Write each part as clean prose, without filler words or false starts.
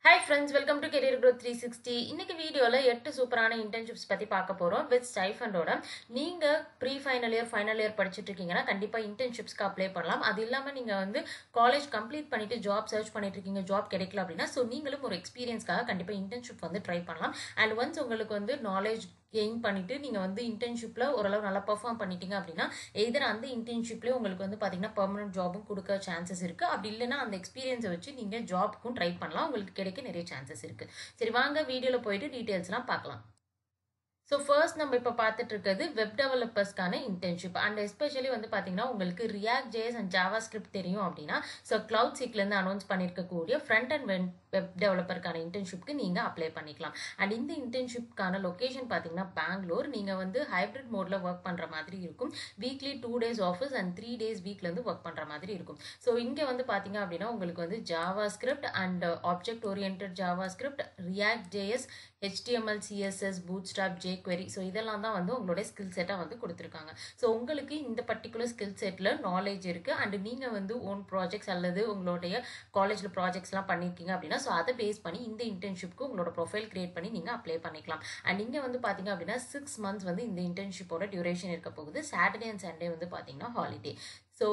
Hi friends, welcome to Career Growth 360. இன்னைக்கு வீடியோல 8 சூப்பரான இன்டர்ன்ஷிப்ஸ் பத்தி பார்க்க போறோம் வித் ஸ்டைஃபண்டோட. நீங்க ப்ரீ ஃபைனல் இயர் படிச்சிட்டு இருக்கீங்கன்னா கண்டிப்பா இன்டர்ன்ஷிப்ஸ்க்கு அப்ளை பண்ணலாம். அது இல்லாம நீங்க வந்து காலேஜ் கம்ப்ளீட் பண்ணிட்டு ஜாப் சர்ச் பண்ணிட்டு இருக்கீங்க, ஜாப் கிடைக்கல அப்படின்னா சோ நீங்களும் ஒரு எக்ஸ்பீரியன்ஸ்க்காக கண்டிப்பா இன்டர்ன்ஷிப் வந்து ட்ரை பண்ணலாம். அண்ட் ஒன்ஸ் உங்களுக்கு வந்து நாலேஜ் கெயின் பண்ணிட்டு நீங்க வந்து இன்டர்ன்ஷிப்ல ஓரளவு நல்லா பெர்ஃபார்ம் பண்ணிட்டீங்க அப்படின்னா எதர் அந்த இன்டர்ன்ஷிப்லேயே உங்களுக்கு வந்து பாத்தீங்கன்னா பெர்மனன்ட் ஜாபும் கொடுக்க சான்சஸ் இருக்கு. அப்படி இல்லைன்னா அந்த எக்ஸ்பீரியன்ஸை வச்சு நீங்க ஜாப்க்கும் ட்ரை பண்ணலாம், உங்களுக்கு கிடைக்க நிறைய சான்சஸ் இருக்கு. சரி வாங்க வீடியோல போயிட்டு டீடைல்ஸ்லாம் பார்க்கலாம். ஸோ ஃபர்ஸ்ட் நம்ம இப்போ பார்த்துட்டு இருக்கிறது வெப் டெவலப்பர்ஸ்க்கான இன்டர்ன்ஷிப். அண்ட் எஸ்பெஷலி வந்து பார்த்தீங்கன்னா உங்களுக்கு React JS and JavaScript தெரியும் அப்படின்னா ஸோ கிளவுட் சீக்லேருந்து அனௌன்ஸ் பண்ணியிருக்கக்கூடிய ஃப்ரண்ட் அண்ட் வெப் டெவலப்பருக்கான இன்டர்ன்ஷிப்க்கு நீங்கள் அப்ளை பண்ணிக்கலாம். அண்ட் இந்த இன்டர்ன்ஷிப்க்கான லொக்கேஷன் பார்த்தீங்கன்னா பெங்களூர். நீங்கள் வந்து ஹைப்ரிட் மோடில் ஒர்க் பண்ணுற மாதிரி இருக்கும். Weekly 2 days office and 3 days வீக்லேருந்து ஒர்க் பண்ணுற மாதிரி இருக்கும். ஸோ இங்கே வந்து பார்த்தீங்க அப்படின்னா உங்களுக்கு வந்து JavaScript and object orient JavaScript, React JS, HTML, CSS, Bootstrap, jQuery so இதெல்லாம் தான் வந்து உங்களுடைய ஸ்கில் செட்டாக வந்து கொடுத்துருக்காங்க. ஸோ உங்களுக்கு இந்த பர்டிகுலர் ஸ்கில் செட்டில் நாலேஜ் இருக்குது அண்ட் நீங்கள் வந்து ஓன் ப்ராஜெக்ட்ஸ் அல்லது உங்களுடைய காலேஜில் ப்ராஜெக்ட்ஸ்லாம் பண்ணியிருக்கீங்க அப்படின்னா ஸோ அதை பேஸ் பண்ணி இந்த இன்டர்ன்ஷிப்க்கு உங்களோட ப்ரொஃபைல் கிரியேட் பண்ணி நீங்கள் அப்ளை பண்ணிக்கலாம். அண்ட் இங்கே வந்து பார்த்தீங்க அப்படின்னா 6 months வந்து இந்த இன்டர்ன்ஷிப்போட டியூரேஷன் இருக்க போகுது. சாட்டர்டே அண்ட் சண்டே வந்து பார்த்தீங்கன்னா ஹாலிடே. ஸோ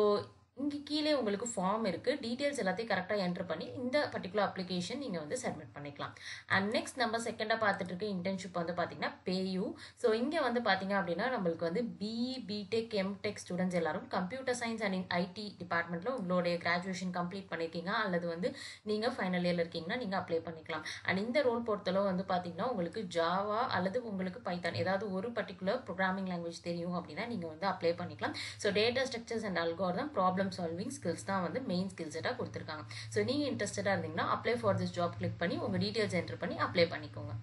இங்கே கீழே உங்களுக்கு ஃபார்ம் இருக்குது, டீட்டெயில்ஸ் எல்லாத்தையும் கரெக்டாக என்ட்ரு பண்ணி இந்த பர்டிகுலர் அப்ளிகேஷன் நீங்கள் வந்து சப்மிட் பண்ணிக்கலாம். அண்ட் நெக்ஸ்ட் நம்ம செகண்டாக பார்த்துட்டு இருக்க இன்டர்ன்ஷிப் வந்து பார்த்தீங்கன்னா பேயூ. ஸோ இங்கே வந்து பார்த்தீங்க அப்படின்னா நம்மளுக்கு வந்து பிஇ, பிடெக், எம்டெக் ஸ்டூடெண்ட்ஸ் எல்லாரும் கம்ப்யூட்டர் சயின்ஸ் அண்ட் ஐடி டிபார்ட்மெண்ட்டில் உங்களுடைய கிராஜுவேஷன் கம்ப்ளீட் பண்ணியிருக்கீங்க அல்லது வந்து நீங்கள் ஃபைனல் இயரில் இருக்கீங்கன்னா நீங்கள் அப்ளை பண்ணிக்கலாம். அண்ட் இந்த ரோல் பொறுத்தளவு வந்து பார்த்தீங்கன்னா உங்களுக்கு ஜாவா அல்லது உங்களுக்கு பைத்தான் ஏதாவது ஒரு பர்டிகுலர் ப்ரோக்ராமிங் லாங்குவேஜ் தெரியும் அப்படின்னா நீங்கள் வந்து அப்ளை பண்ணிக்கலாம். So data structures and algorithm, problem solving skills தான் வந்து மெயின் ஸ்கில் செட்டாக கொடுத்துருக்காங்க. ஸோ நீங்கள் இன்ட்ரெஸ்டடாக இருந்தீங்கன்னா apply for this job click பண்ணி உங்கள் டீட்டெயில்ஸ் என்டர் பண்ணி அப்ளை பண்ணிக்கோங்க.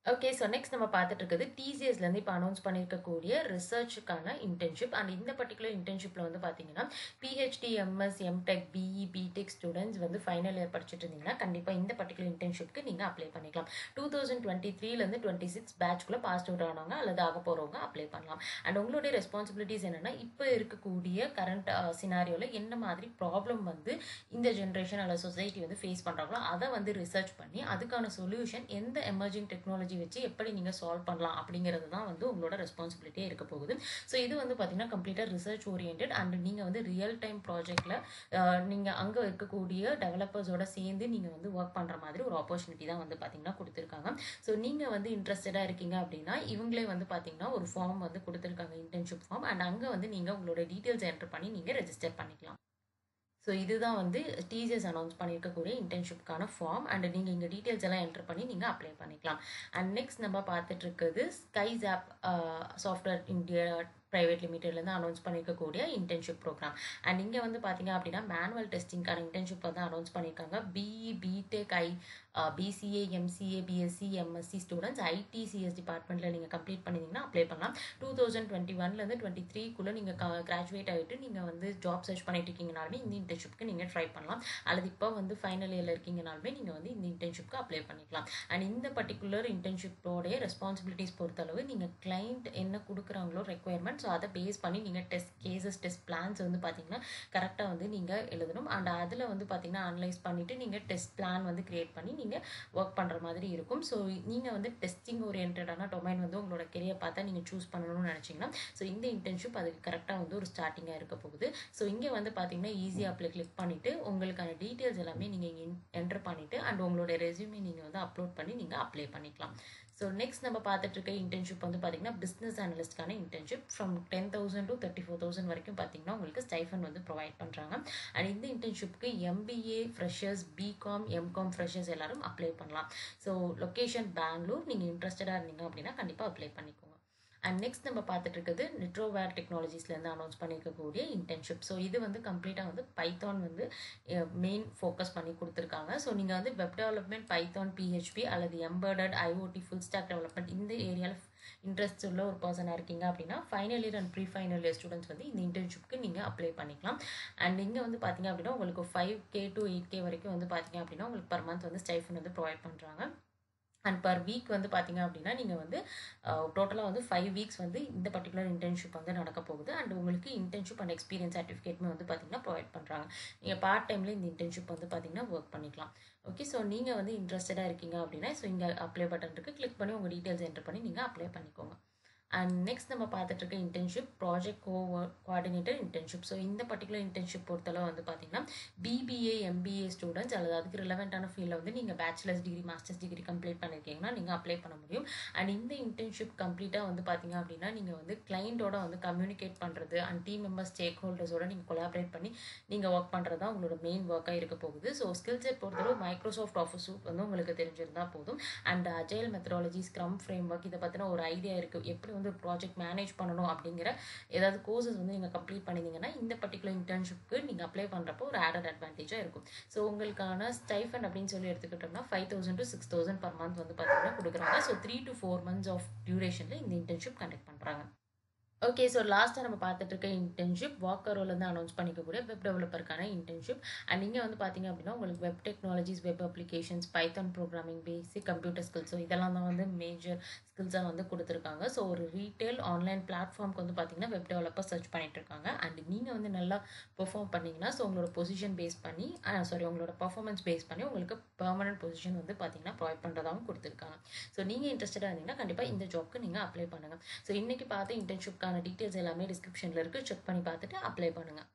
ஓகே, ஸோ நெக்ஸ்ட் நம்ம பார்த்துட்டு இருக்கிறது டிசிஎஸ்லேருந்து இப்போ அனௌன்ஸ் பண்ணியிருக்கக்கூடிய ரிசர்ச்சுக்கான இன்டர்ன்ஷிப். அண்ட் இந்த பர்டிகுலர் இன்டர்ன்ஷிப்பில் வந்து பார்த்தீங்கன்னா PhD, MS, MTech, BE, BTech students வந்து ஃபைனல் இயர் படிச்சுட்டு இருந்தீங்கன்னா கண்டிப்பாக இந்த பர்டிகுலர் இன்டர்ன்ஷிப்க்கு நீங்கள் அப்ளை பண்ணிக்கலாம். 2023 26 பேட்ச்குள்ளே பாஸ் அவுட் ஆனவங்க அல்லது ஆக போகிறவங்க அப்ளை பண்ணலாம். அண்ட் உங்களுடைய ரெஸ்பான்சிபிலிட்டிஸ் என்னென்னா இப்போ இருக்கக்கூடிய கரண்ட் சினாரியோவில் என்ன மாதிரி ப்ராப்ளம் வந்து இந்த ஜென்ரேஷன் அல்லது சொசைட்டி வந்து ஃபேஸ் பண்ணுறாங்களோ அதை வந்து ரிசர்ச் பண்ணி அதுக்கான சொல்யூஷன் எந்த எமர்ஜிங் டெக்னாலஜி வச்சு எப்படி நீங்கள் சால்வ் பண்ணலாம் அப்படிங்கிறது தான் வந்து உங்களோட ரெஸ்பான்சிபிலிட்டியே இருக்க போகுது. ஸோ இது வந்து பார்த்தீங்கன்னா கம்ப்ளீட்டாக ரிசர்ச் ஓரியன்ட் அண்ட் நீங்கள் வந்து ரியல் டைம் ப்ராஜெக்டில் நீங்கள் அங்கே இருக்கக்கூடிய டெவலப்பர்ஸோட சேர்ந்து நீங்கள் வந்து ஒர்க் பண்ணுற மாதிரி ஒரு ஆப்பர்ச்சுனிட்டி தான் வந்து பார்த்தீங்கன்னா கொடுத்துருக்காங்க. ஸோ நீங்கள் வந்து இன்ட்ரெஸ்டடாக இருக்கீங்க அப்படின்னா இவங்களே வந்து பார்த்தீங்கன்னா ஒரு ஃபார்ம் வந்து கொடுத்துருக்காங்க, இன்டர்ன்ஷிப் ஃபார்ம். அண்ட் அங்கே வந்து நீங்கள் உங்களோட டீட்டெயில்ஸ் என்டர் பண்ணி நீங்கள் ரெஜிஸ்டர் பண்ணிக்கலாம். ஸோ இதுதான் வந்து டிசிஎஸ் அனௌன்ஸ் பண்ணியிருக்கக்கூடிய இன்டர்ன்ஷிப்கான ஃபார்ம். அண்ட் நீங்கள் இங்கே டீட்டெயில்ஸ் எல்லாம் என்டர் பண்ணி நீங்கள் அப்ளை பண்ணிக்கலாம். அண்ட் நெக்ஸ்ட் நம்ம பார்த்துட்டு இருக்கிறது Skies app software India private லிமிடெட்லேருந்து அனௌன்ஸ் பண்ணியிருக்கக்கூடிய இன்டர்ன்ஷிப் ப்ரோக்ராம். அண்ட் இங்கே வந்து பார்த்தீங்க அப்படின்னா மேனுவல் டெஸ்டிங்கான இன்டர்ன்ஷிப் வந்து அனௌன்ஸ் பண்ணியிருக்காங்க. BE, BTech, BCA, MCA, BSc, MSc students IT CS டிபார்ட்மெண்ட்டில் நீங்கள் கம்ப்ளீட் பண்ணிங்கன்னா அப்ளை பண்ணலாம். 2021 23 நீங்கள் கிராஜுவேட் ஆகிட்டு நீங்கள் வந்து ஜாப் சர்ச் பண்ணிட்டு இருக்கீங்கனாலுமே இந்த இன்டர்ன்ஷிப்க்கு நீங்கள் ட்ரை பண்ணலாம். அல்லது இப்போ வந்து ஃபைனல் இயரில் இருக்கீங்கனாலுமே நீங்கள் வந்து இந்த இன்டர்ன்ஷிப்க்கு அப்ளை பண்ணிக்கலாம். அண்ட் இந்த பர்டிகுலர் இன்டர்ன்ஷிப்போடைய ரெஸ்பான்சிபிலிட்டிஸ் பொறுத்தளவு நீங்கள் கிளைண்ட் என்ன கொடுக்குறாங்களோ ரெக்குயர்மெண்ட் ஸோ அதை பேஸ் பண்ணி நீங்கள் டெஸ்ட் கேசஸ், டெஸ்ட் பிளான்ஸ் வந்து பார்த்தீங்கன்னா கரெக்டாக வந்து நீங்கள் எழுதணும். அண்ட் அதில் வந்து பார்த்தீங்கன்னா அனலைஸ் பண்ணிவிட்டு நீங்கள் டெஸ்ட் பிளான் வந்து கிரியேட் பண்ணி நீங்கள் ஒர்க் பண்ணுற மாதிரி இருக்கும். ஸோ நீங்கள் வந்து டெஸ்டிங் ஓரியன்டான டொமைன் வந்து உங்களோட கெரியர் பார்த்தா நீங்கள் சூஸ் பண்ணணும்னு நினச்சிங்கன்னா ஸோ இந்த இன்டர்ன்ஷிப் அதுக்கு கரெக்டாக வந்து ஒரு ஸ்டார்டிங்காக இருக்க போகுது. ஸோ இங்கே வந்து பார்த்தீங்கன்னா ஈஸியாக அப்ளை கிளிக் பண்ணிவிட்டு உங்களுக்கான டீட்டெயில்ஸ் எல்லாமே நீங்கள் என்டர் பண்ணிவிட்டு அண்ட் உங்களோட ரெஸ்யூமே நீங்கள் வந்து அப்லோட் பண்ணி நீங்கள் அப்ளை பண்ணிக்கலாம். ஸோ நெக்ஸ்ட் நம்ம பார்த்துட்டு இருக்க இன்டர்ன்ஷிப் வந்து பார்த்தீங்கன்னா பிஸ்னஸ் அனலிஸ்ட்கான இன்டர்ன்ஷிப். ஃப்ரம் 10,000 to 34,000 வரைக்கும் பார்த்தீங்கன்னா உங்களுக்கு ஸ்டைஃபன் வந்து ப்ரொவைட் பண்ணுறாங்க. அண்ட் இந்த இன்டர்ன்ஷிப்க்கு MBA freshers, BCom, MCom freshers எல்லாரும் அப்ளை பண்ணலாம். So location Bangalore. நீங்கள் இன்ட்ரெஸ்டடாக இருந்தீங்க அப்படின்னா கண்டிப்பாக அப்ளை பண்ணிக்கோங்க. அண்ட் நெக்ஸ்ட் நம்ம பார்த்துட்டு இருக்கிறது நிட்ரோவேர் டெக்னாலஜிஸ்லேருந்து அனௌன்ஸ் பண்ணியிருக்கக்கூடிய இன்டர்ன்ஷிப். ஸோ இது வந்து கம்ப்ளீட்டாக வந்து பைத்தான் வந்து மெயின் ஃபோக்கஸ் பண்ணி கொடுத்துருக்காங்க. ஸோ நீங்கள் வந்து வெப் டெவலப்மெண்ட், பைத்தான், பிஹெச்பி அல்லது embedded, IoT, full stack development இந்த ஏரியாவில் இன்ட்ரெஸ்ட் உள்ள ஒரு பர்சனாக இருக்கீங்க அப்படின்னா final year and pre final year students வந்து இந்த இன்டர்ன்ஷிப்க்கு நீங்கள் அப்ளை பண்ணிக்கலாம். அண்ட் இங்கே வந்து பார்த்தீங்க அப்படின்னா உங்களுக்கு 5K to 8K வரைக்கும் வந்து பார்த்தீங்க அப்படின்னா உங்களுக்கு பர் மந்த் வந்து ஸ்டைஃபன் வந்து ப்ரொவைட் பண்ணுறாங்க. அண்ட் பர் வீக் வந்து பார்த்தீங்க அப்படின்னா நீங்கள் வந்து டோட்டலாக வந்து 5 வீக்ஸ் வந்து இந்த பர்டிகுலர் இன்டர்ன்ஷிப் வந்து நடக்க போகுது. அண்ட் உங்களுக்கு இன்டர்ன்ஷிப் அண்ட் எக்ஸ்பீரியன்ஸ் சர்டிஃபிகேட்மே வந்து பார்த்தீங்கன்னா ப்ரொவைட் பண்ணுறாங்க. நீங்கள் பார்ட் டைமில் இந்த இன்டர்ன்ஷிப் வந்து பார்த்தீங்கன்னா ஒர்க் பண்ணிக்கலாம். ஓகே, ஸோ நீங்கள் வந்து இன்ட்ரெஸ்டடாக இருக்கீங்க அப்படின்னா ஸோ இங்கே அப்ளை பட்டன் இருக்குது, கிளிக் பண்ணி உங்கள் டீட்டெயில்ஸ் என்டர் பண்ணி நீங்கள் அப்ளை பண்ணிக்கோங்க. அண்ட் நெக்ஸ்ட் நம்ம பார்த்துட்டு இருக்க internship project coordinator internship. So இந்த பர்டிகுலர் இன்டர்ன்ஷிப் பொறுத்தளவு வந்து பார்த்தீங்கன்னா பிபிஏ எம்பிஏ ஸ்டூடெண்ட்ஸ் அல்லது அதுக்கு ரிலவெண்ட்டான ஃபீல்டில் வந்து நீங்கள் bachelors degree masters degree complete பண்ணியிருக்கீங்கன்னா நீங்கள் அப்ளை பண்ண முடியும். அண்ட் இந்த இன்டர்ன்ஷிப் கம்ப்ளீட்டாக வந்து பார்த்தீங்க அப்படின்னா நீங்கள் வந்து கிளைண்ட்டோட வந்து கம்யூனிகேட் பண்ணுறது அண்ட் டீம் மெம்பர்ஸ் ஸ்டேக் ஹோல்டர்ஸோட நீங்கள் கொலாபரேட் பண்ணி நீங்கள் ஒர்க் பண்ணுறது தான் உங்களோட மெயின் ஒர்க்காக இருக்க போகுது. ஸோ ஸ்கில் செட் பொறுத்தளவு மைக்ரோசாஃப்ட் ஆஃபீஸ் சூட் வந்து உங்களுக்கு தெரிஞ்சிருந்தால் போதும். And agile methodology, scrum frame work, இதை பற்றின ஒரு ஐடியா இருக்குது, எப்படி வந்து ப்ராஜெக்ட் மேனேஜ் பண்ணணும் அப்படிங்கிற ஏதாவது கோர்சஸ் வந்து நீங்கள் கம்ப்ளீட் பண்ணியிருந்தீங்கன்னா இந்த பர்டிகுலர் இன்டர்ன்ஷிப்க்கு நீங்கள் அப்ளை பண்ணுறப்போ ஒரு ஆடட் அட்வான்டேஜாக இருக்கும். ஸோ உங்களுக்கான ஸ்டைஃபண்ட் அப்படின்னு சொல்லி எடுத்துக்கிட்டோம்னா 5,000 to 6,000 per month வந்து பார்த்தீங்கன்னா கொடுக்குறாங்க. ஸோ 3 to 4 months ஆஃப் டியூரேஷனில் இந்த இன்டர்ன்ஷிப் கண்டக்ட் பண்ணுறாங்க. ஓகே, ஸோ லாஸ்ட்டாக நம்ம பார்த்துட்டு இருக்க இன்டர்ன்ஷிப் வாக்கரோலேருந்து அனௌன்ஸ் பண்ணிக்கக்கூடிய வெப் டெவலப்பருக்கான இன்டர்ன்ஷிப். அண்ட் நீங்கள் வந்து பார்த்தீங்க அப்படின்னா உங்களுக்கு web technologies, web applications, python programming, basic computer skills, so இதெல்லாம் தான் வந்து மேஜர் ஸ்கில்ஸாக வந்து கொடுத்துருக்காங்க. ஸோ ஒரு ரீட்டைல் ஆன்லைன் பிளாட்ஃபார்முக்கு வந்து பார்த்தீங்கன்னா வெப் டெவலப்பர் சர்ச் பண்ணிட்டு இருக்காங்க. அண்ட் நீங்கள் வந்து நல்லா பெர்ஃபார்ம் பண்ணிங்கன்னா ஸோ உங்களோட பொசிஷன் பேஸ் பண்ணி உங்களோட பர்ஃபார்மன்ஸ் பேஸ் பண்ணி உங்களுக்கு பெர்மனன்ட் பொசிஷன் வந்து பார்த்தீங்கன்னா ப்ரொவைட் பண்ணுறதாகவும் கொடுத்துருக்காங்க. ஸோ நீங்கள் இன்ட்ரெஸ்டடாக இருந்தீங்கன்னா கண்டிப்பாக இந்த ஜாப்க்கு நீங்கள் அப்ளை பண்ணுங்கள். ஸோ இன்றைக்கி பார்த்து இன்டர்ன்ஷிப்க்கான டீட்டெயில்ஸ் எல்லாமே டிஸ்கிரிப்ஷனில் இருக்குது, செக் பண்ணி பார்த்துட்டு அப்ளை பண்ணுங்கள்.